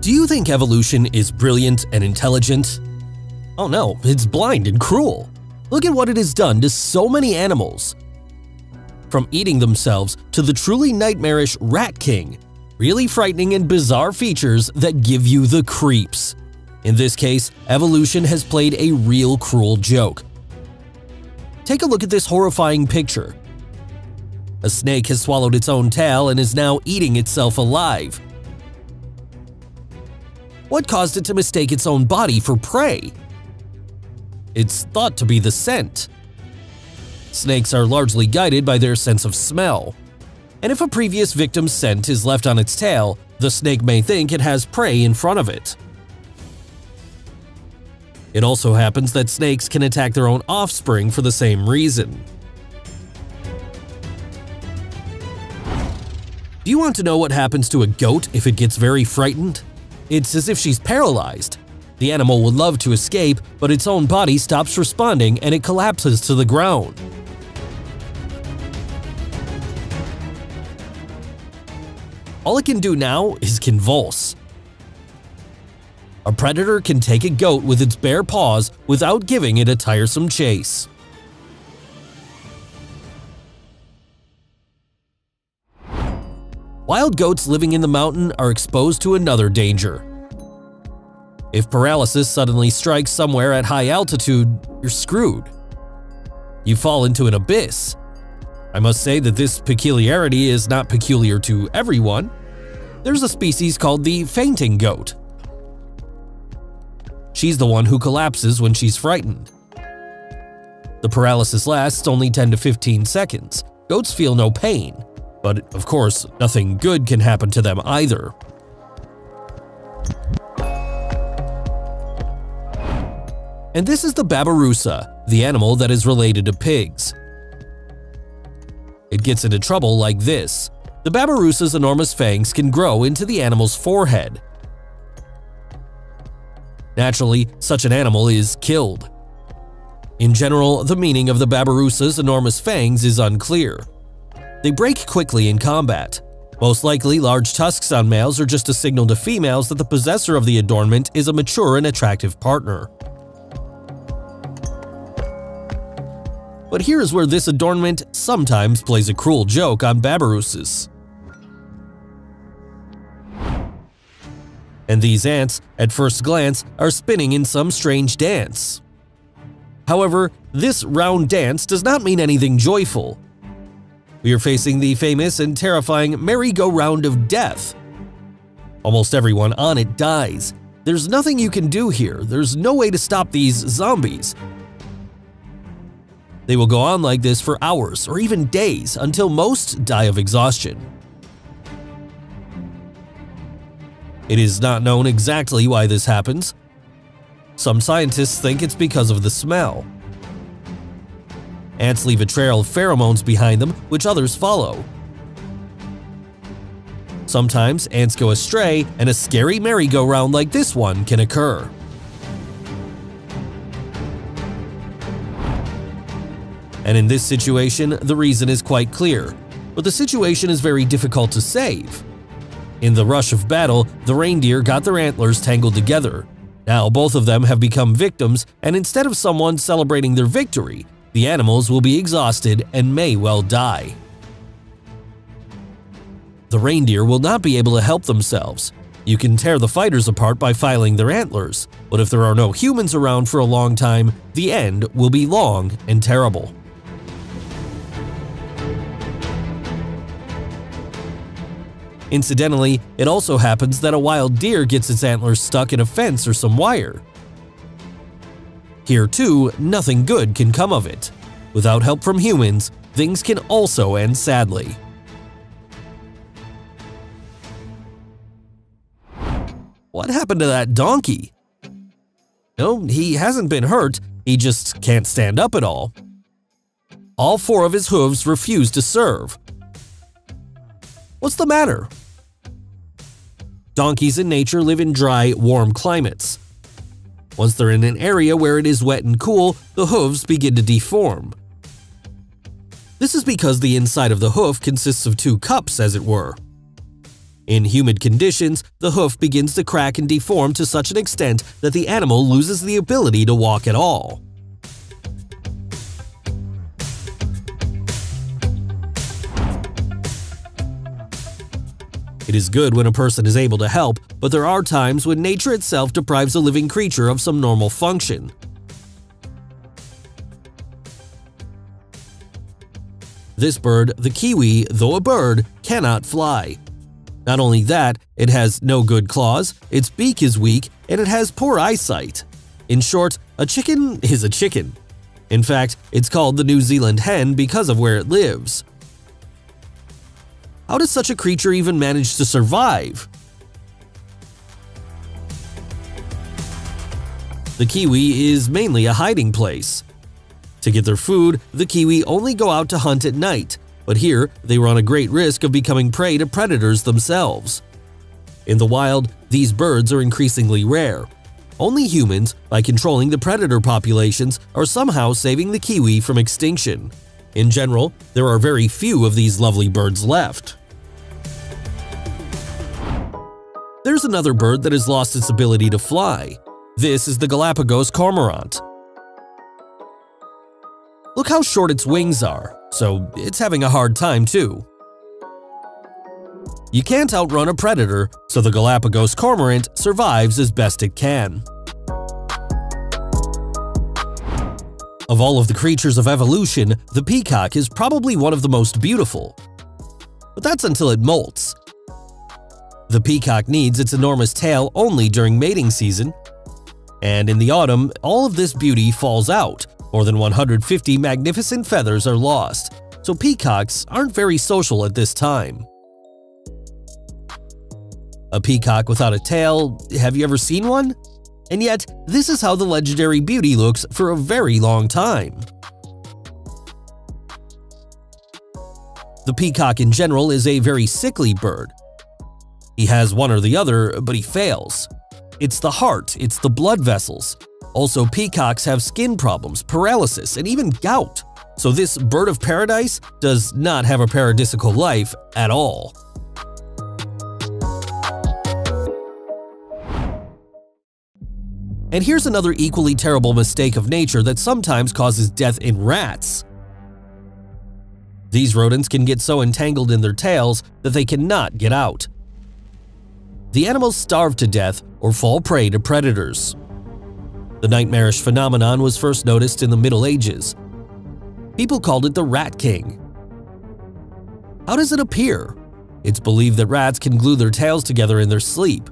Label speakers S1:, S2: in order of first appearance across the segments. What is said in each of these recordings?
S1: Do you think evolution is brilliant and intelligent? Oh no, it's blind and cruel. Look at what it has done to so many animals. From eating themselves to the truly nightmarish rat king, really frightening and bizarre features that give you the creeps. In this case, evolution has played a real cruel joke. Take a look at this horrifying picture. A snake has swallowed its own tail and is now eating itself alive. What caused it to mistake its own body for prey? It's thought to be the scent. Snakes are largely guided by their sense of smell. And if a previous victim's scent is left on its tail, the snake may think it has prey in front of it. It also happens that snakes can attack their own offspring for the same reason. Do you want to know what happens to a goat if it gets very frightened? It's as if she's paralyzed. The animal would love to escape, but its own body stops responding and it collapses to the ground. All it can do now is convulse. A predator can take a goat with its bare paws without giving it a tiresome chase. Wild goats living in the mountain are exposed to another danger. If paralysis suddenly strikes somewhere at high altitude, you're screwed. You fall into an abyss. I must say that this peculiarity is not peculiar to everyone. There's a species called the fainting goat. She's the one who collapses when she's frightened. The paralysis lasts only 10 to 15 seconds. Goats feel no pain, but of course, nothing good can happen to them either. And this is the babaroosa, the animal that is related to pigs. It gets into trouble like this. The babaroosa's enormous fangs can grow into the animal's forehead. Naturally, such an animal is killed. In general, the meaning of the babaroosa's enormous fangs is unclear. They break quickly in combat. Most likely, large tusks on males are just a signal to females that the possessor of the adornment is a mature and attractive partner. But here is where this adornment sometimes plays a cruel joke on babaroosas. And these ants, at first glance, are spinning in some strange dance. However, this round dance does not mean anything joyful. We are facing the famous and terrifying merry-go-round of death. Almost everyone on it dies. There's nothing you can do here. There's no way to stop these zombies. They will go on like this for hours or even days until most die of exhaustion. It is not known exactly why this happens. Some scientists think it's because of the smell. Ants leave a trail of pheromones behind them, which others follow. Sometimes ants go astray, and a scary merry-go-round like this one can occur. And in this situation, the reason is quite clear, but the situation is very difficult to save. In the rush of battle, the reindeer got their antlers tangled together. Now both of them have become victims, and instead of someone celebrating their victory, the animals will be exhausted and may well die. The reindeer will not be able to help themselves. You can tear the fighters apart by filing their antlers, but if there are no humans around for a long time, the end will be long and terrible. Incidentally, it also happens that a wild deer gets its antlers stuck in a fence or some wire. Here too, nothing good can come of it. Without help from humans, things can also end sadly. What happened to that donkey? No, he hasn't been hurt, he just can't stand up at all. All four of his hooves refuse to serve. What's the matter? Donkeys in nature live in dry, warm climates. Once they're in an area where it is wet and cool, the hooves begin to deform. This is because the inside of the hoof consists of two cups, as it were. In humid conditions, the hoof begins to crack and deform to such an extent that the animal loses the ability to walk at all. It is good when a person is able to help, but there are times when nature itself deprives a living creature of some normal function. This bird, the kiwi, though a bird, cannot fly. Not only that, it has no good claws, its beak is weak, and it has poor eyesight. In short, a chicken is a chicken. In fact, it's called the New Zealand hen because of where it lives. How does such a creature even manage to survive? The kiwi is mainly a hiding place. To get their food, the kiwi only go out to hunt at night, but here they run a great risk of becoming prey to predators themselves. In the wild, these birds are increasingly rare. Only humans, by controlling the predator populations, are somehow saving the kiwi from extinction. In general, there are very few of these lovely birds left. There's another bird that has lost its ability to fly. This is the Galapagos cormorant. Look how short its wings are, so it's having a hard time too. You can't outrun a predator, so the Galapagos cormorant survives as best it can. Of all of the creatures of evolution, the peacock is probably one of the most beautiful. But that's until it molts. The peacock needs its enormous tail only during mating season, and in the autumn, all of this beauty falls out. More than 150 magnificent feathers are lost, so peacocks aren't very social at this time. A peacock without a tail, have you ever seen one? And yet, this is how the legendary beauty looks for a very long time. The peacock in general is a very sickly bird. He has one or the other, but he fails. It's the heart, it's the blood vessels. Also, peacocks have skin problems, paralysis, and even gout. So this bird of paradise does not have a paradisical life at all. And here's another equally terrible mistake of nature that sometimes causes death in rats. These rodents can get so entangled in their tails that they cannot get out. The animals starve to death or fall prey to predators. The nightmarish phenomenon was first noticed in the Middle Ages. People called it the Rat King. How does it appear? It's believed that rats can glue their tails together in their sleep.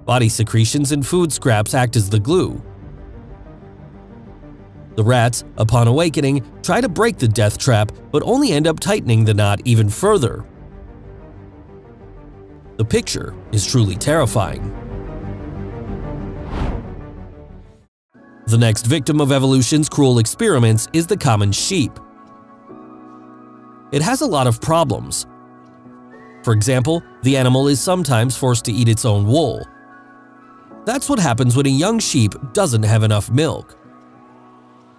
S1: Body secretions and food scraps act as the glue. The rats, upon awakening, try to break the death trap but only end up tightening the knot even further. The picture is truly terrifying. The next victim of evolution's cruel experiments is the common sheep. It has a lot of problems. For example, the animal is sometimes forced to eat its own wool. That's what happens when a young sheep doesn't have enough milk.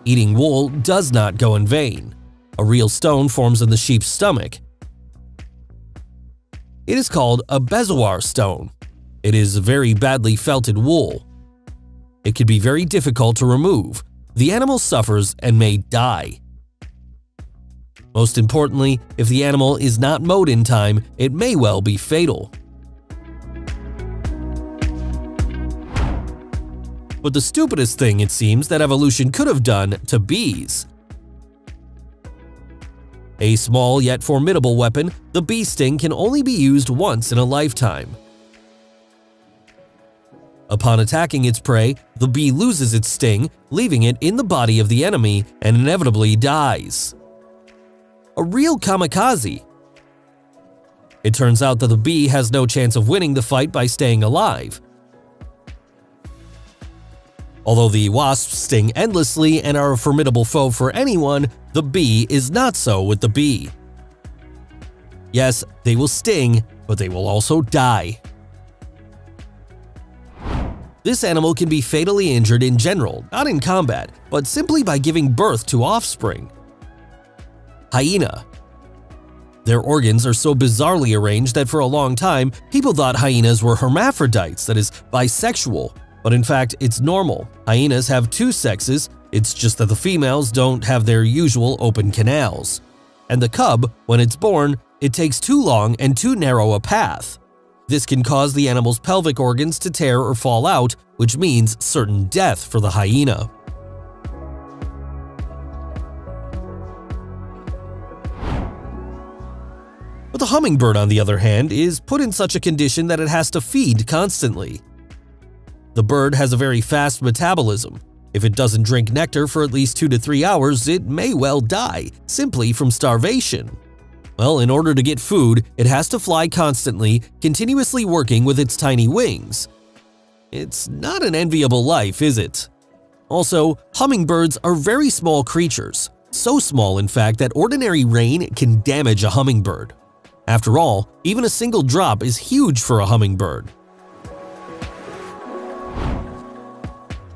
S1: Eating wool does not go in vain. A real stone forms in the sheep's stomach. It is called a bezoar stone. It is very badly felted wool. It can be very difficult to remove. The animal suffers and may die. Most importantly, if the animal is not mowed in time, it may well be fatal. But the stupidest thing, it seems, that evolution could have done to bees. A small yet formidable weapon, the bee sting can only be used once in a lifetime. Upon attacking its prey, the bee loses its sting, leaving it in the body of the enemy and inevitably dies. A real kamikaze. It turns out that the bee has no chance of winning the fight by staying alive. Although the wasps sting endlessly and are a formidable foe for anyone, the bee is not so with the bee. Yes, they will sting, but they will also die. This animal can be fatally injured in general, not in combat, but simply by giving birth to offspring. Hyena. Their organs are so bizarrely arranged that for a long time, people thought hyenas were hermaphrodites, that is, bisexual. But in fact, it's normal. Hyenas have two sexes, it's just that the females don't have their usual open canals. And the cub, when it's born, it takes too long and too narrow a path. This can cause the animal's pelvic organs to tear or fall out, which means certain death for the hyena. But the hummingbird, on the other hand, is put in such a condition that it has to feed constantly. The bird has a very fast metabolism. If it doesn't drink nectar for at least 2 to 3 hours, it may well die, simply from starvation. Well, in order to get food, it has to fly constantly, continuously working with its tiny wings. It's not an enviable life, is it? Also, hummingbirds are very small creatures. So small, in fact, that ordinary rain can damage a hummingbird. After all, even a single drop is huge for a hummingbird.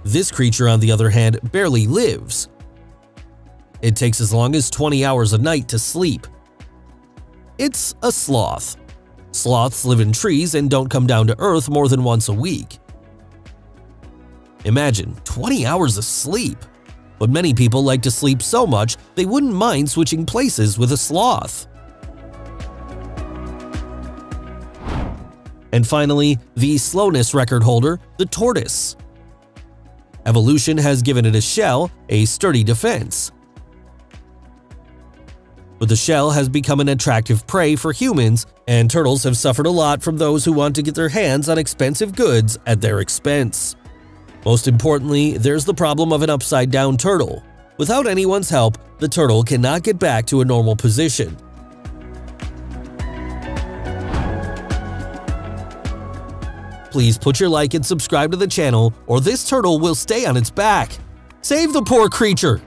S1: This creature, on the other hand, barely lives. It takes as long as 20 hours a night to sleep. It's a sloth. Sloths live in trees and don't come down to earth more than once a week. Imagine 20 hours of sleep. But many people like to sleep so much they wouldn't mind switching places with a sloth. And finally, the slowness record holder, the tortoise. Evolution has given it a shell, a sturdy defense. But the shell has become an attractive prey for humans, and turtles have suffered a lot from those who want to get their hands on expensive goods at their expense. Most importantly, there's the problem of an upside-down turtle. Without anyone's help, the turtle cannot get back to a normal position. Please put your like and subscribe to the channel, or this turtle will stay on its back. Save the poor creature!